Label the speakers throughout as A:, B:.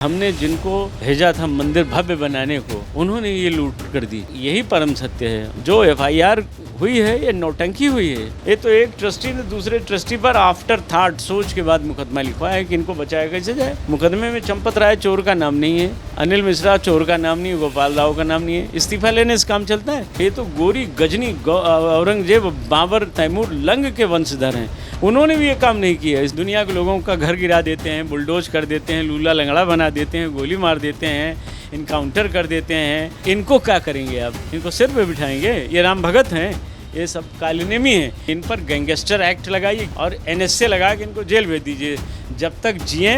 A: हमने जिनको भेजा था मंदिर भव्य बनाने को, उन्होंने ये लूट कर दी। यही परम सत्य है। जो एफआईआर हुई है ये नौटंकी हुई है। ये तो एक ट्रस्टी ने दूसरे ट्रस्टी पर आफ्टर थॉट, सोच के बाद मुकदमा लिखवाया है कि इनको बचाया कैसे जाए। मुकदमे में चंपत राय चोर का नाम नहीं है, अनिल मिश्रा चोर का नाम नहीं है, गोपाल राव का नाम नहीं है। इस्तीफा लेने से काम चलता है? ये तो गोरी गजनी औरंगजेब बाबर तैमूर लंग के वंशधर हैं। उन्होंने भी ये काम नहीं किया। इस दुनिया के लोगों का घर गिरा देते हैं, बुलडोज कर देते हैं, लूला लंगड़ा बना देते हैं, गोली मार देते हैं, इनकाउंटर कर देते हैं। इनको क्या करेंगे आप? इनको सिर पे बिठाएंगे? ये राम भगत हैं? ये सब कालीनेमी हैं। इन पर गैंगस्टर एक्ट लगाइए और एनएसए लगा के इनको जेल भेज दीजिए। जब तक जिए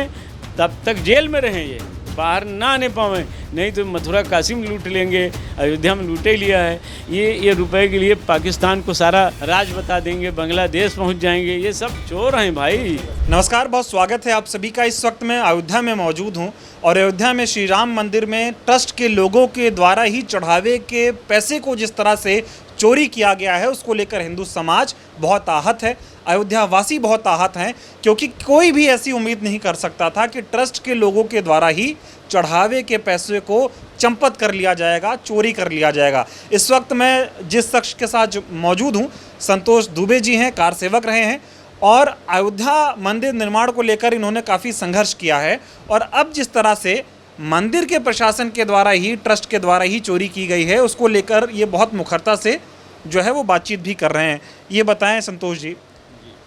A: तब तक जेल में रहें, ये बाहर ना आने पाएँ। नहीं तो मथुरा काशी में लूट लेंगे, अयोध्या में लूटे लिया है। ये रुपए के लिए पाकिस्तान को सारा राज बता देंगे, बांग्लादेश पहुंच जाएंगे। ये सब चोर हैं भाई।
B: नमस्कार, बहुत स्वागत है आप सभी का। इस वक्त मैं अयोध्या में मौजूद हूं और अयोध्या में श्री राम मंदिर में ट्रस्ट के लोगों के द्वारा ही चढ़ावे के पैसे को जिस तरह से चोरी किया गया है, उसको लेकर हिंदू समाज बहुत आहत है, अयोध्या वासी बहुत आहत हैं, क्योंकि कोई भी ऐसी उम्मीद नहीं कर सकता था कि ट्रस्ट के लोगों के द्वारा ही चढ़ावे के पैसे को चंपत कर लिया जाएगा, चोरी कर लिया जाएगा। इस वक्त मैं जिस शख्स के साथ मौजूद हूँ, संतोष दुबे जी हैं, कार सेवक रहे हैं और अयोध्या मंदिर निर्माण को लेकर इन्होंने काफ़ी संघर्ष किया है। और अब जिस तरह से मंदिर के प्रशासन के द्वारा ही, ट्रस्ट के द्वारा ही चोरी की गई है, उसको लेकर ये बहुत मुखरता से जो है वो बातचीत भी कर रहे हैं। ये बताएं संतोष जी,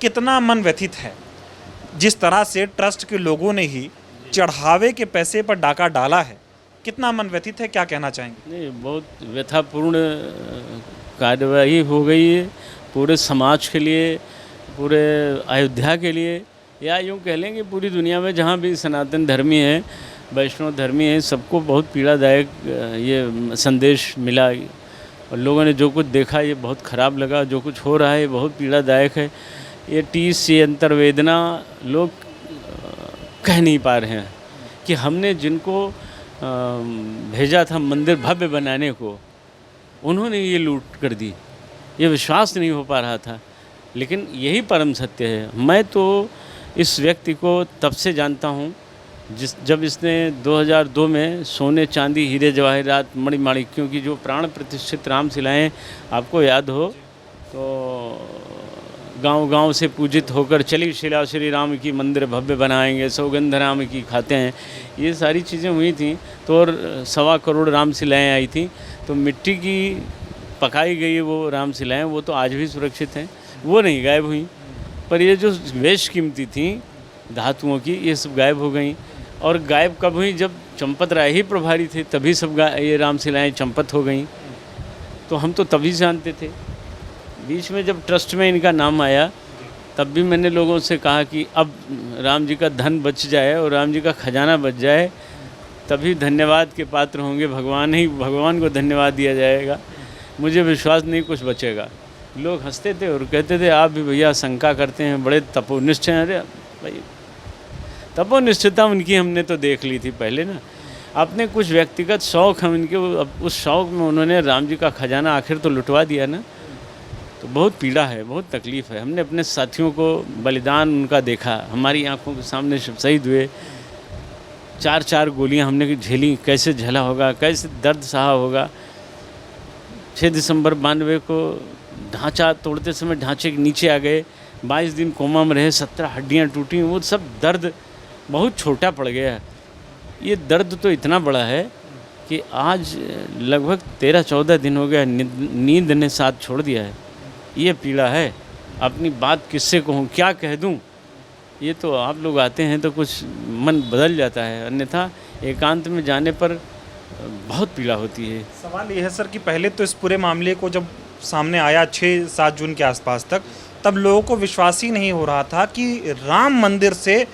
B: कितना मन व्यथित है जिस तरह से ट्रस्ट के लोगों ने ही चढ़ावे के पैसे पर डाका डाला है? कितना मन व्यथित है, क्या कहना चाहेंगे?
A: नहीं, बहुत व्यथापूर्ण कार्यवाही हो गई है पूरे समाज के लिए, पूरे अयोध्या के लिए, या यूँ कह लें कि पूरी दुनिया में जहाँ भी सनातन धर्मी है, वैष्णव धर्मी है, सबको बहुत पीड़ादायक ये संदेश मिला। और लोगों ने जो कुछ देखा ये बहुत ख़राब लगा। जो कुछ हो रहा है ये बहुत पीड़ादायक है। ये टीस सी अंतर्वेदना लोग कह नहीं पा रहे हैं कि हमने जिनको भेजा था मंदिर भव्य बनाने को, उन्होंने ये लूट कर दी। ये विश्वास नहीं हो पा रहा था, लेकिन यही परम सत्य है। मैं तो इस व्यक्ति को तब से जानता हूँ जब इसने 2002 में सोने चांदी हीरे जवाहरात मणिमाणिक्यों की जो प्राण प्रतिष्ठित रामशिलाएँ आपको याद हो तो गांव-गांव से पूजित होकर चली शिला श्री राम की मंदिर भव्य बनाएंगे, सौगंध राम की खाते हैं, ये सारी चीज़ें हुई थी। तो और 1.25 करोड़ रामशिलाएँ आई थी। तो मिट्टी की पकाई गई वो रामशिलाएँ वो तो आज भी सुरक्षित हैं, वो नहीं गायब हुई। पर ये जो बेशकीमती थी धातुओं की, ये सब गायब हो गई। और गायब कब हुई? जब चंपत राय ही प्रभारी थे, तभी सब ये रामशिलाएँ चंपत हो गई। तो हम तो तभी जानते थे। बीच में जब ट्रस्ट में इनका नाम आया, तब भी मैंने लोगों से कहा कि अब राम जी का धन बच जाए और राम जी का खजाना बच जाए, तभी धन्यवाद के पात्र होंगे। भगवान को धन्यवाद दिया जाएगा। मुझे विश्वास नहीं कुछ बचेगा। लोग हंसते थे और कहते थे आप भी भैया शंका करते हैं, बड़े तपोनिष्ठ हैं। अरे भाई, तपोनिष्ठता उनकी हमने तो देख ली थी पहले ना। अपने कुछ व्यक्तिगत शौक़ हम इनके, उस शौक़ में उन्होंने राम जी का खजाना आखिर तो लुटवा दिया ना। तो बहुत पीड़ा है, बहुत तकलीफ़ है। हमने अपने साथियों को बलिदान उनका देखा, हमारी आंखों के सामने शहीद हुए। 4 गोलियां हमने झेली, कैसे झेला होगा, कैसे दर्द सहा होगा। 6 दिसंबर 92 को ढांचा तोड़ते समय ढांचे के नीचे आ गए, 22 दिन कोमा में रहे, 17 हड्डियाँ टूटी। वो सब दर्द बहुत छोटा पड़ गया। ये दर्द तो इतना बड़ा है कि आज लगभग 13-14 दिन हो गया, नींद ने साथ छोड़ दिया है। ये पीड़ा है। अपनी बात किससे कहूँ, क्या कह दूँ? ये तो आप लोग आते हैं तो कुछ मन बदल जाता है, अन्यथा एकांत में जाने पर बहुत पीड़ा होती है।
B: सवाल ये है सर कि पहले तो इस पूरे मामले को जब सामने आया 6-7 जून के आसपास तक, तब लोगों को विश्वास ही नहीं हो रहा था कि राम मंदिर से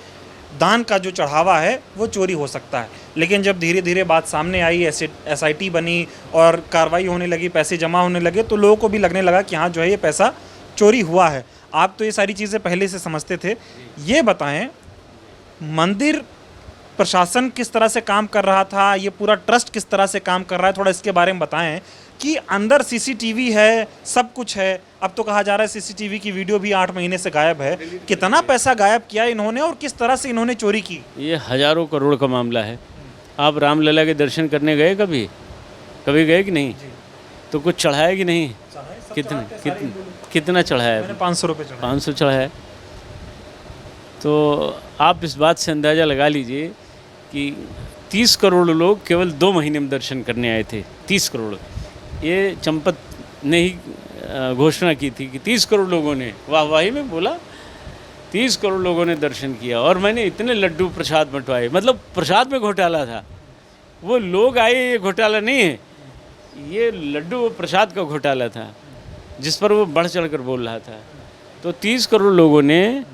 B: दान का जो चढ़ावा है वो चोरी हो सकता है। लेकिन जब धीरे धीरे बात सामने आई, SIT बनी और कार्रवाई होने लगी, पैसे जमा होने लगे, तो लोगों को भी लगने लगा कि हाँ जो है ये पैसा चोरी हुआ है। आप तो ये सारी चीज़ें पहले से समझते थे। ये बताएं, मंदिर प्रशासन किस तरह से काम कर रहा था, ये पूरा ट्रस्ट किस तरह से काम कर रहा है, थोड़ा इसके बारे में बताएं कि अंदर CCTV है, सब कुछ है। अब तो कहा जा रहा है CCTV की वीडियो भी 8 महीने से गायब है। कितना पैसा गायब किया इन्होंने और किस तरह से इन्होंने चोरी की?
A: ये हज़ारों करोड़ का मामला है। आप रामलला के दर्शन करने गए कभी? कभी गए कि नहीं? तो कुछ चढ़ाया कि नहीं? कितना चढ़ाया?
B: मैंने 500 रुपये चढ़ाए।
A: 500 चढ़ाया। तो आप इस बात से अंदाज़ा लगा लीजिए कि 30 करोड़ लोग केवल 2 महीने में दर्शन करने आए थे। 30 करोड़। ये चंपत ने ही घोषणा की थी कि 30 करोड़ लोगों ने, वाहवाही में बोला, 30 करोड़ लोगों ने दर्शन किया और मैंने इतने लड्डू प्रसाद बंटवाए। मतलब प्रसाद में घोटाला था। वो लोग आए, ये घोटाला नहीं है, ये लड्डू वो प्रसाद का घोटाला था जिस पर वो बढ़ चढ़ कर बोल रहा था। तो 30 करोड़ लोगों ने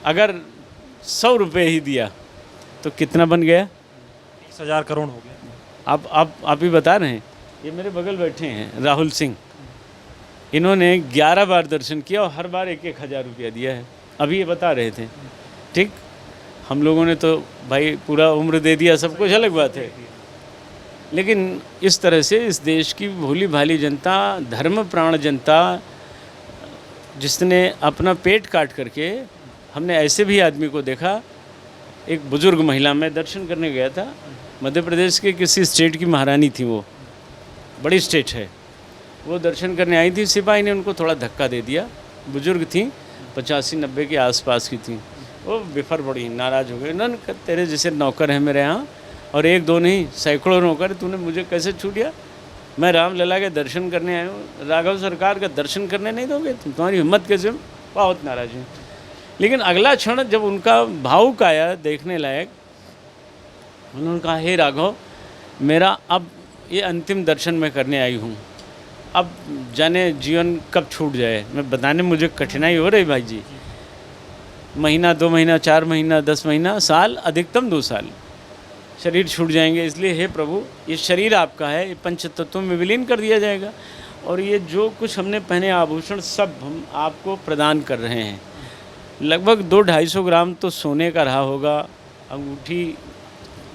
A: अगर 100 रुपये ही दिया तो कितना बन गया?
B: 30,000 करोड़ हो गया।
A: आप ही बता रहे हैं। ये मेरे बगल बैठे हैं राहुल सिंह, इन्होंने 11 बार दर्शन किया और हर बार 1-1 हज़ार रुपया दिया है। अभी ये बता रहे थे। ठीक, हम लोगों ने तो भाई पूरा उम्र दे दिया, सब कुछ अलग बात है। लेकिन इस तरह से इस देश की भोली भाली जनता, धर्म प्राण जनता, जिसने अपना पेट काट करके, हमने ऐसे भी आदमी को देखा। एक बुजुर्ग महिला, मैं दर्शन करने गया था, मध्य प्रदेश के किसी स्टेट की महारानी थी, वो बड़ी स्टेट है, वो दर्शन करने आई थी। सिपाही ने उनको थोड़ा धक्का दे दिया। बुजुर्ग थी, 85-90 के आसपास की थी। वो बिफर पड़ी, नाराज़ हो गए। उन्होंने कहा, तेरे जैसे नौकर हैं मेरे यहाँ, और 1-2 नहीं, सैकड़ों नौकर, तूने मुझे कैसे छूट दिया? मैं रामलला के दर्शन करने आया हूँ, राघव सरकार का दर्शन करने नहीं दोगे? तुम्हारी हिम्मत कैसे? बहुत नाराज़ हूँ। लेकिन अगला क्षण जब उनका भावुक आया, देखने लायक, उन्होंने कहा, हे राघव, मेरा अब ये अंतिम दर्शन मैं करने आई हूँ, अब जाने जीवन कब छूट जाए। मैं बताने मुझे कठिनाई हो रही भाई जी। महीना, 2 महीना, 4 महीना, 10 महीना, साल, अधिकतम 2 साल शरीर छूट जाएंगे। इसलिए हे प्रभु, ये शरीर आपका है, ये पंच तत्वों में विलीन कर दिया जाएगा, और ये जो कुछ हमने पहने आभूषण सब हम आपको प्रदान कर रहे हैं। लगभग 200-250 ग्राम तो सोने का रहा होगा, अंगूठी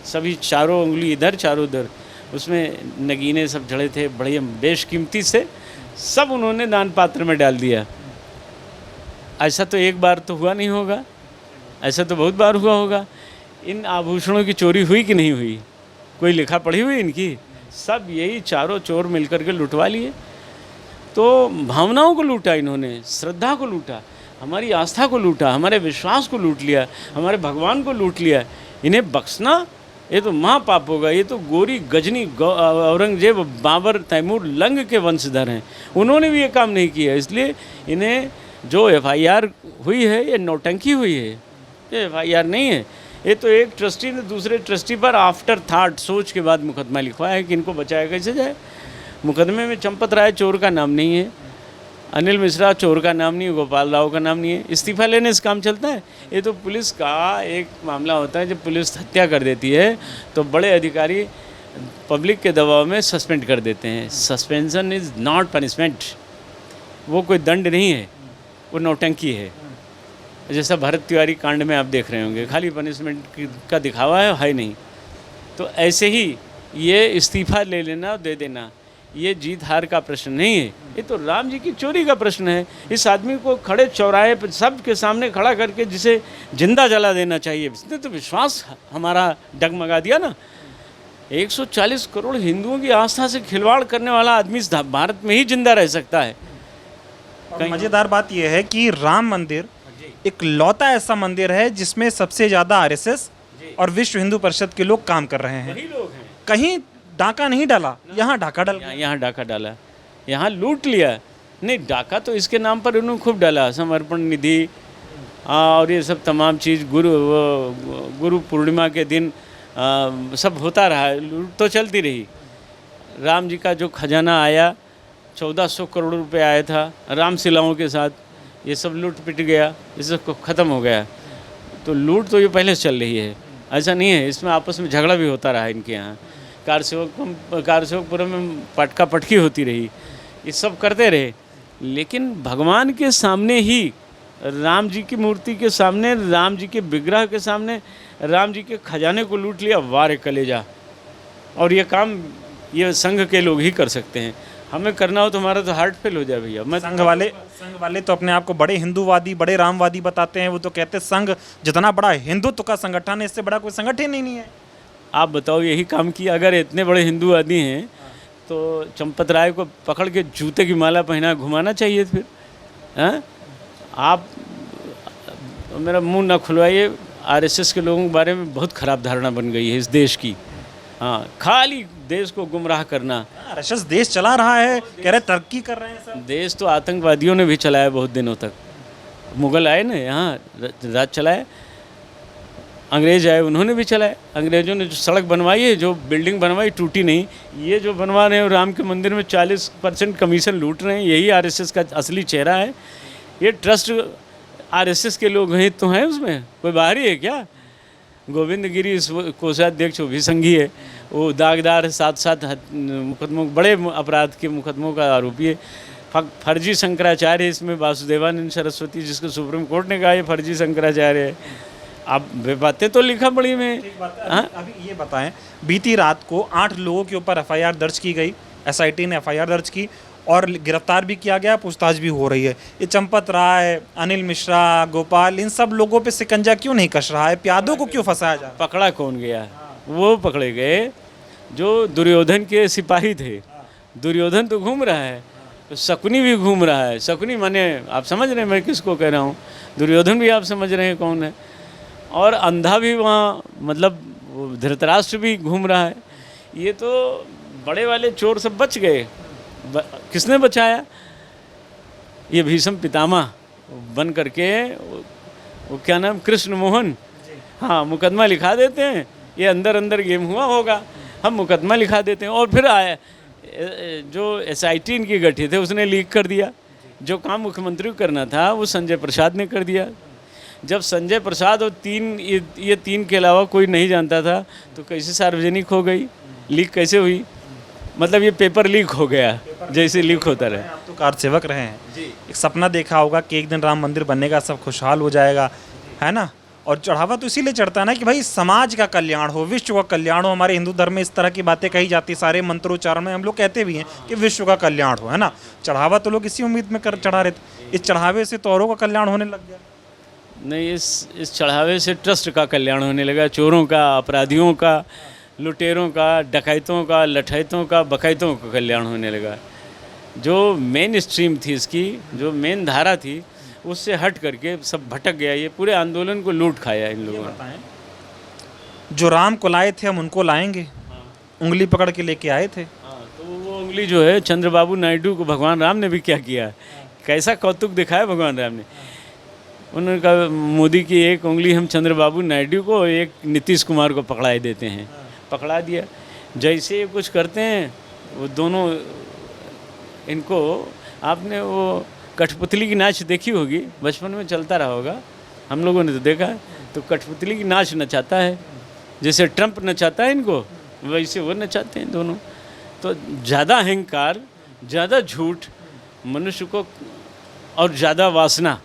A: सभी, चारों उंगली इधर, चारों उधर, उसमें नगीने सब जड़े थे, बड़े बेशकीमती से, सब उन्होंने दान पात्र में डाल दिया। ऐसा तो एक बार तो हुआ नहीं होगा, ऐसा तो बहुत बार हुआ होगा। इन आभूषणों की चोरी हुई कि नहीं हुई? कोई लिखा पढ़ी हुई इनकी? सब यही चारों चोर मिलकर के लुटवा लिए। तो भावनाओं को लूटा इन्होंने, श्रद्धा को लूटा, हमारी आस्था को लूटा, हमारे विश्वास को लूट लिया, हमारे भगवान को लूट लिया। इन्हें बख्शना ये तो महापाप होगा। ये तो गोरी, गजनी, औरंगजेब, बाबर, तैमूर, लंग के वंशधर हैं, उन्होंने भी ये काम नहीं किया। इसलिए इन्हें जो FIR हुई है, ये नौटंकी हुई है, ये FIR नहीं है। ये तो एक ट्रस्टी ने दूसरे ट्रस्टी पर आफ्टर थॉट, सोच के बाद मुकदमा लिखवाया है कि इनको बचाया कैसे जाए। मुकदमे में चंपत राय चोर का नाम नहीं है, अनिल मिश्रा चोर का नाम नहीं है, गोपाल राव का नाम नहीं है। इस्तीफा लेने से काम चलता है? ये तो पुलिस का एक मामला होता है। जब पुलिस हत्या कर देती है तो बड़े अधिकारी पब्लिक के दबाव में सस्पेंड कर देते हैं। सस्पेंशन इज़ नॉट पनिशमेंट, वो कोई दंड नहीं है, वो नौटंकी है। जैसा भरत तिवारी कांड में आप देख रहे होंगे, खाली पनिशमेंट का दिखावा है नहीं। तो ऐसे ही ये इस्तीफा ले लेना, दे देना, ये जीत हार का प्रश्न नहीं है, ये तो राम जी की चोरी का प्रश्न है। इस आदमी को खड़े चौराहे पर सब के सामने खड़ा करके जिसे जिंदा जला देना चाहिए, इसने तो विश्वास हमारा डगमगा दिया ना। 140 करोड़ हिंदुओं की आस्था से खिलवाड़ करने वाला आदमी इस भारत में ही जिंदा रह सकता है।
B: मज़ेदार बात यह है कि राम मंदिर एक लौता ऐसा मंदिर है जिसमें सबसे ज़्यादा RSS और विश्व हिंदू परिषद के लोग काम कर रहे हैं। कहीं डाका नहीं डाला, यहाँ डाका डाला,
A: यहाँ डाका डाला, यहाँ लूट लिया। नहीं, डाका तो इसके नाम पर उन्होंने खूब डाला, समर्पण निधि और ये सब तमाम चीज़। गुरु पूर्णिमा के दिन सब होता रहा, लूट तो चलती रही। राम जी का जो खजाना आया, 1400 करोड़ रुपए आया था रामशिलाओं के साथ, ये सब लूट पिट गया, ये सब ख़त्म हो गया। तो लूट तो ये पहले से चल रही है, ऐसा नहीं है। इसमें आपस में झगड़ा भी होता रहा इनके यहाँ। कारसेवकपुरम में पटका पटकी होती रही, ये सब करते रहे। लेकिन भगवान के सामने ही, राम जी की मूर्ति के सामने, राम जी के विग्रह के सामने, राम जी के खजाने को लूट लिया। वारे कलेजा। और ये काम ये संघ के लोग ही कर सकते हैं। हमें करना हो तो हमारा तो हार्ट फेल हो जाए भैया। मैं
B: संघ वाले तो अपने आप को बड़े हिंदूवादी, बड़े रामवादी बताते हैं। वो तो कहते हैं संघ जितना बड़ा हिंदुत्व का संगठन है, इससे बड़ा कोई संगठन ही नहीं है।
A: आप बताओ यही काम किया। अगर इतने बड़े हिंदूवादी हैं तो चंपत राय को पकड़ के जूते की माला पहना घुमाना चाहिए फिर। हैं आप मेरा मुंह ना खुलवाइए। आरएसएस के लोगों के बारे में बहुत ख़राब धारणा बन गई है इस देश की। हाँ, खाली देश को गुमराह करना।
B: आरएसएस देश चला रहा है, कह रहे तरक्की कर रहे हैं सब।
A: देश तो आतंकवादियों ने भी चलाया बहुत दिनों तक। मुग़ल आए ना यहाँ राज चलाए, अंग्रेज आए उन्होंने भी चलाए। अंग्रेज़ों ने जो सड़क बनवाई है, जो बिल्डिंग बनवाई, टूटी नहीं। ये जो बनवा रहे हैं राम के मंदिर में 40% कमीशन लूट रहे हैं, यही आरएसएस का असली चेहरा है। ये ट्रस्ट आरएसएस के लोग हैं तो हैं उसमें, कोई बाहरी है क्या? गोविंद गिरी कोषाध्यक्ष वो भी संघी है, वो दागदार 7 मुकदमों, बड़े अपराध के मुकदमों का आरोपी है। फर्जी शंकराचार्य इसमें वासुदेवानंद सरस्वती, जिसको सुप्रीम कोर्ट ने कहा ये फर्जी शंकराचार्य है। आप बातें तो लिखा पड़ी में।
B: अभी ये बताएं, बीती रात को 8 लोगों के ऊपर एफआईआर दर्ज की गई, एसआईटी ने एफआईआर दर्ज की और गिरफ्तार भी किया गया, पूछताछ भी हो रही है। ये चंपत राय, अनिल मिश्रा, गोपाल, इन सब लोगों पे शिकंजा क्यों नहीं कस रहा है? प्यादों को क्यों फंसाया जा रहा है?
A: पकड़ा कौन गया? वो पकड़े गए जो दुर्योधन के सिपाही थे। दुर्योधन तो घूम रहा है, तो शकुनी भी घूम रहा है। शकुनी माने आप समझ रहे हैं मैं किसको कह रहा हूँ? दुर्योधन भी आप समझ रहे हैं कौन है। और अंधा भी वहाँ, मतलब धृतराष्ट्र भी घूम रहा है। ये तो बड़े वाले चोर सब बच गए। किसने बचाया? ये भीष्म पितामह बन करके, वो क्या नाम, कृष्ण मोहन। हाँ, मुकदमा लिखा देते हैं। ये अंदर अंदर गेम हुआ होगा, हम मुकदमा लिखा देते हैं और फिर आए जो एसआईटी इनकी गठित है उसने लीक कर दिया। जो काम मुख्यमंत्री को करना था वो संजय प्रसाद ने कर दिया। जब संजय प्रसाद और ये तीन के अलावा कोई नहीं जानता था तो कैसे सार्वजनिक हो गई, लीक कैसे हुई? मतलब ये पेपर लीक हो गया जैसे लीक होता रहे।
B: आप तो कार सेवक रहे हैं जी, एक सपना देखा होगा कि एक दिन राम मंदिर बनेगा, सब खुशहाल हो जाएगा, है ना? और चढ़ावा तो इसीलिए चढ़ता है ना कि भाई समाज का कल्याण हो, विश्व का कल्याण हो। हमारे हिंदू धर्म में इस तरह की बातें कही जाती, सारे मंत्रोच्चारण में हम लोग कहते भी हैं कि विश्व का कल्याण हो, है ना? चढ़ावा तो लोग इसी उम्मीद में कर चढ़ा रहे थे। इस चढ़ावे से तो औरों का कल्याण होने लग गया।
A: नहीं, इस चढ़ावे से ट्रस्ट का कल्याण होने लगा। चोरों का, अपराधियों का, लुटेरों का, डकैतों का, लठैतों का, बकैतों का कल्याण होने लगा। जो मेन स्ट्रीम थी इसकी, जो मेन धारा थी, उससे हट करके सब भटक गया। ये पूरे आंदोलन को लूट खाया इन लोगों ने।
B: जो राम को लाए थे हम उनको लाएंगे, उंगली पकड़ के लेके आए थे।
A: तो वो उंगली जो है चंद्रबाबू नायडू को भगवान राम ने भी क्या किया, कैसा कौतुक दिखाया भगवान राम ने। उन्होंने कहा मोदी की एक उंगली हम चंद्रबाबू नायडू को, एक नीतीश कुमार को पकड़ाए देते हैं। पकड़ा दिया। जैसे ये कुछ करते हैं वो दोनों, इनको आपने वो कठपुतली की नाच देखी होगी, बचपन में चलता रहा होगा, हम लोगों ने तो देखा है। तो कठपुतली की नाच नचाता है, जैसे ट्रंप नचाता है इनको, वैसे वो नचाते हैं दोनों। तो ज़्यादा अहंकार, ज़्यादा झूठ मनुष्य को, और ज़्यादा वासना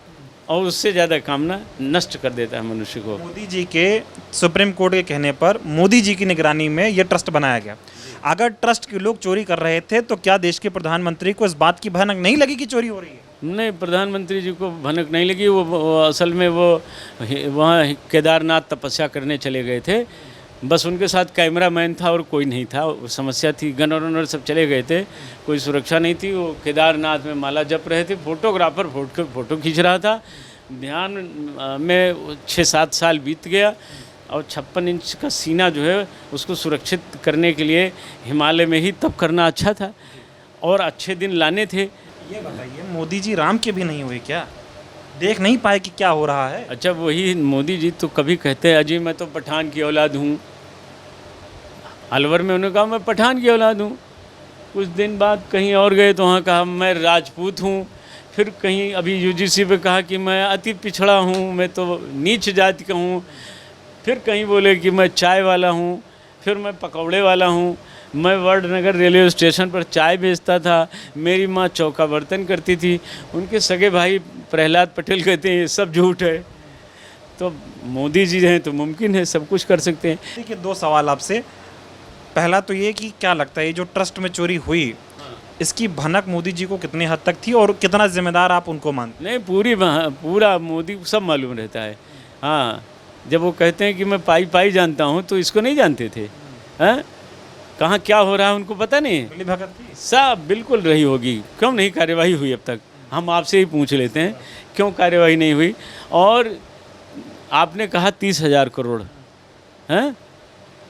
A: और उससे ज़्यादा कामना नष्ट कर देता है मनुष्य को।
B: मोदी जी के सुप्रीम कोर्ट के कहने पर मोदी जी की निगरानी में यह ट्रस्ट बनाया गया। अगर ट्रस्ट के लोग चोरी कर रहे थे तो क्या देश के प्रधानमंत्री को इस बात की भनक नहीं लगी कि चोरी हो रही है?
A: नहीं, प्रधानमंत्री जी को भनक नहीं लगी। वो असल में वो वहाँ केदारनाथ तपस्या करने चले गए थे। बस उनके साथ कैमरामैन था और कोई नहीं था। समस्या थी, गनर वनर सब चले गए थे, कोई सुरक्षा नहीं थी। वो केदारनाथ में माला जप रहे थे। फोटोग्राफर फ़ोटो खींच रहा था। ध्यान में 6-7 साल बीत गया और 56 इंच का सीना जो है उसको सुरक्षित करने के लिए हिमालय में ही तप करना अच्छा था और अच्छे दिन लाने थे।
B: ये बताइए, मोदी जी राम के भी नहीं हुए क्या? देख नहीं पाए कि क्या हो रहा है?
A: अच्छा, वही मोदी जी तो कभी कहते हैं अजी मैं तो पठान की औलाद हूँ। अलवर में उन्होंने कहा मैं पठान की औलाद हूँ। कुछ दिन बाद कहीं और गए तो वहाँ कहा मैं राजपूत हूँ। फिर कहीं अभी यूजीसी पे कहा कि मैं अति पिछड़ा हूँ, मैं तो नीच जाति का हूँ। फिर कहीं बोले कि मैं चाय वाला हूँ। फिर मैं पकौड़े वाला हूँ। मैं वर्डनगर रेलवे स्टेशन पर चाय बेचता था। मेरी माँ चौका बर्तन करती थी। उनके सगे भाई प्रहलाद पटेल कहते हैं ये सब झूठ है। तो मोदी जी हैं तो मुमकिन है, सब कुछ कर सकते हैं।
B: देखिए, 2 सवाल आपसे। पहला तो ये कि क्या लगता है ये जो ट्रस्ट में चोरी हुई, इसकी भनक मोदी जी को कितनी हद तक थी और कितना जिम्मेदार आप उनको मानते?
A: नहीं, पूरा मोदी को सब मालूम रहता है। हाँ, जब वो कहते हैं कि मैं पाई पाई जानता हूँ, तो इसको नहीं जानते थे? हैं? कहाँ क्या हो रहा है उनको पता नहीं है?
B: मिली भगत थी।
A: सब बिल्कुल रही होगी। क्यों नहीं कार्यवाही हुई अब तक? हम आपसे ही पूछ लेते हैं, क्यों कार्यवाही नहीं हुई? और आपने कहा 30,000 करोड़, हैं?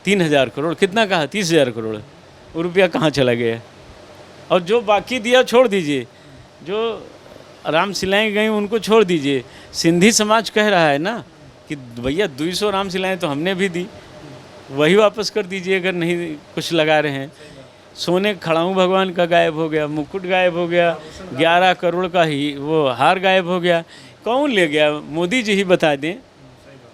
A: 3,000 करोड़, कितना कहा? 30,000 करोड़। वो रुपया कहाँ चला गया? और जो बाकी दिया छोड़ दीजिए, जो रामशिलाएँ गई उनको छोड़ दीजिए। सिंधी समाज कह रहा है ना कि भैया 200 रामशिलाएँ तो हमने भी दी, वही वापस कर दीजिए अगर नहीं कुछ लगा रहे हैं। सोने खड़ाऊँ भगवान का गायब हो गया, मुकुट गायब हो गया, 11 करोड़ का ही वो हार गायब हो गया। कौन ले गया? मोदी जी ही बता दें।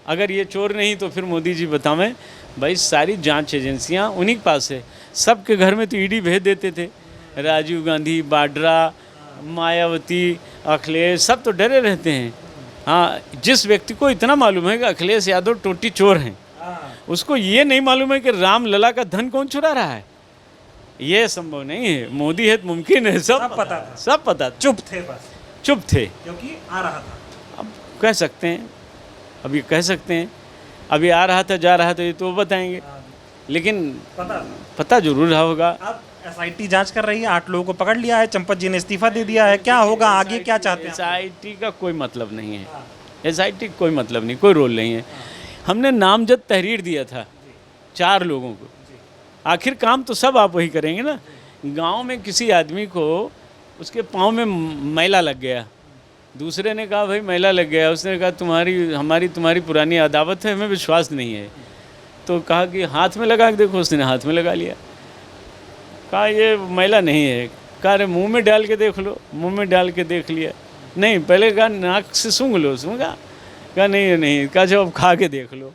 A: अगर ये चोर नहीं तो फिर मोदी जी बतावें। भाई सारी जांच एजेंसियां उन्हीं के पास है। सबके घर में तो ईडी भेज देते थे। राजीव गांधी, वाड्रा, मायावती, अखिलेश, सब तो डरे रहते हैं। हाँ, जिस व्यक्ति को इतना मालूम है कि अखिलेश यादव टोटी चोर हैं, उसको ये नहीं मालूम है कि राम लला का धन कौन चुरा रहा है। ये संभव नहीं है। मोदी है तो मुमकिन है। सब
B: पता था।
A: सब पता था।
B: चुप थे बस,
A: चुप थे।
B: क्योंकि आ रहा था।
A: अब कह सकते हैं, अभी कह सकते हैं, अभी आ रहा था जा रहा था ये तो वो बताएंगे, लेकिन पता जरूर रहा होगा।
B: अब एसआईटी जांच कर रही है, 8 लोगों को पकड़ लिया है, चंपत जी ने इस्तीफा दे दिया है। क्या होगा आगे, क्या चाहते हैं?
A: एसआईटी का कोई मतलब नहीं है। एसआईटी का कोई मतलब नहीं, कोई रोल नहीं है। हमने नामजद तहरीर दिया था 4 लोगों को। आखिर काम तो सब आप वही करेंगे ना। गांव में किसी आदमी को उसके पाँव में मैला लग गया, दूसरे ने कहा भाई मैला लग गया, उसने कहा तुम्हारी पुरानी अदावत है, हमें विश्वास नहीं है। तो कहा कि हाथ में लगा के देखो, उसने हाथ में लगा लिया। कहा ये मैला नहीं है। कहा अरे मुँह में डाल के देख लो, मुँह में डाल के देख लिया, नहीं। पहले कहा नाक से सूंघ लो, सूंघा? कहा नहीं। कहा जब खा के देख लो।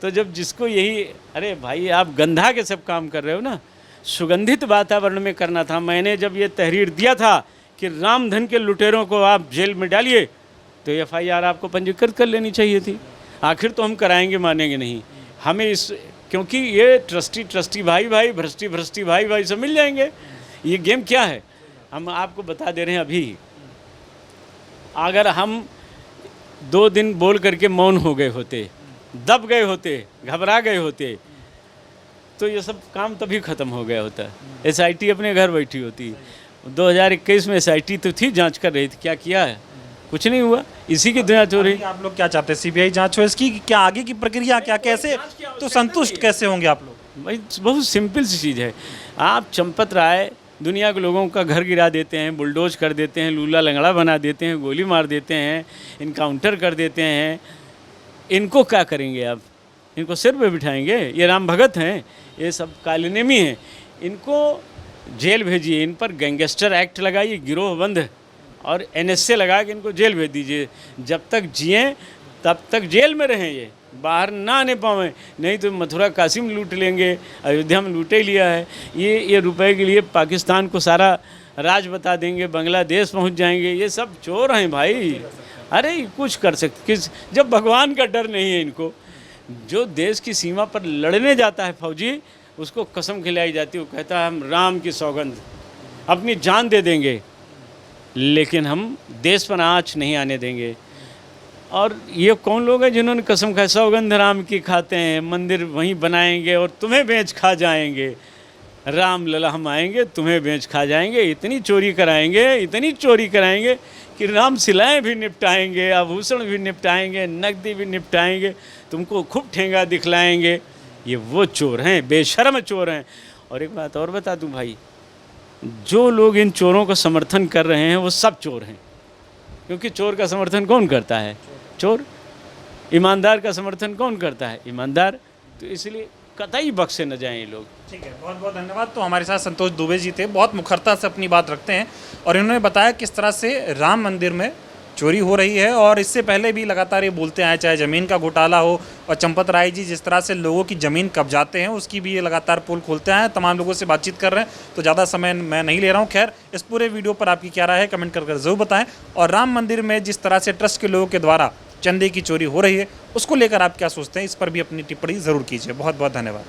A: तो जब जिसको यही, अरे भाई आप गंधा के सब काम कर रहे हो ना, सुगंधित वातावरण में करना था। मैंने जब ये तहरीर दिया था कि रामधन के लुटेरों को आप जेल में डालिए, तो एफआईआर आपको पंजीकृत कर लेनी चाहिए थी। आखिर तो हम कराएंगे, मानेंगे नहीं हमें इस, क्योंकि ये ट्रस्टी भाई भ्रष्टी भाई सब मिल जाएंगे। ये गेम क्या है हम आपको बता दे रहे हैं। अभी अगर हम 2 दिन बोल करके मौन हो गए होते, दब गए होते, घबरा गए होते, तो ये सब काम तभी ख़त्म हो गया होता। एसआईटी अपने घर बैठी होती। 2021 में एसआईटी तो थी, जांच कर रही थी, क्या किया है? कुछ नहीं हुआ। इसी की जांच हो रही।
B: आप लोग क्या चाहते हैं? सीबीआई जांच हो इसकी? क्या आगे की प्रक्रिया क्या, कैसे तो संतुष्ट कैसे होंगे आप लोग?
A: भाई बहुत सिंपल सी चीज़ है। आप चंपत राय दुनिया के लोगों का घर गिरा देते हैं, बुलडोज कर देते हैं, लूला लंगड़ा बना देते हैं, गोली मार देते हैं, इनकाउंटर कर देते हैं। इनको क्या करेंगे आप? इनको सिर पे बिठाएंगे? ये राम भगत हैं, ये सब कालीनेमी हैं। इनको जेल भेजिए, इन पर गैंगस्टर एक्ट लगाइए, गिरोहबंद, और एनएसए लगा के इनको जेल भेज दीजिए। जब तक जिएँ तब तक जेल में रहें, ये बाहर ना आने पाएँ। नहीं तो मथुरा काशी में लूट लेंगे, अयोध्या में लूटे लिया है। ये रुपए के लिए पाकिस्तान को सारा राज बता देंगे, बांग्लादेश पहुंच जाएंगे। ये सब चोर हैं भाई। अरे कुछ कर सकते किस, जब भगवान का डर नहीं है इनको। जो देश की सीमा पर लड़ने जाता है फौजी, उसको कसम खिलाई जाती है, वो कहता है हम राम की सौगंध अपनी जान दे देंगे, लेकिन हम देश पर आँच नहीं आने देंगे। और ये कौन लोग हैं जिन्होंने कसम खाई, सौगंध राम की खाते हैं, मंदिर वहीं बनाएंगे और तुम्हें बेच खा जाएंगे। राम लला हम आएंगे, तुम्हें बेच खा जाएंगे। इतनी चोरी कराएंगे कि रामशिलाएँ भी निपटाएंगे, आभूषण भी निपटाएंगे, नकदी भी निपटाएंगे, तुमको खूब ठेंगा दिखलाएंगे। ये वो चोर हैं, बेशर्म चोर हैं। और एक बात और बता दूं भाई, जो लोग इन चोरों का समर्थन कर रहे हैं वो सब चोर हैं। क्योंकि चोर का समर्थन कौन करता है? चोर। ईमानदार का समर्थन कौन करता है? ईमानदार। तो इसलिए कतई बख्शे न जाएं ये लोग।
B: ठीक है, बहुत बहुत धन्यवाद। तो हमारे साथ संतोष दुबे जी थे, बहुत मुखरता से अपनी बात रखते हैं और इन्होंने बताया किस तरह से राम मंदिर में चोरी हो रही है। और इससे पहले भी लगातार ये बोलते आए, चाहे ज़मीन का घोटाला हो, और चंपत राय जी जिस तरह से लोगों की ज़मीन कब्जाते हैं उसकी भी ये लगातार पोल खोलते आए हैं। तमाम लोगों से बातचीत कर रहे हैं, तो ज़्यादा समय मैं नहीं ले रहा हूँ। खैर, इस पूरे वीडियो पर आपकी क्या राय है कमेंट कर ज़रूर बताएं। और राम मंदिर में जिस तरह से ट्रस्ट के लोगों के द्वारा चंदे की चोरी हो रही है, उसको लेकर आप क्या सोचते हैं, इस पर भी अपनी टिप्पणी ज़रूर कीजिए। बहुत बहुत धन्यवाद।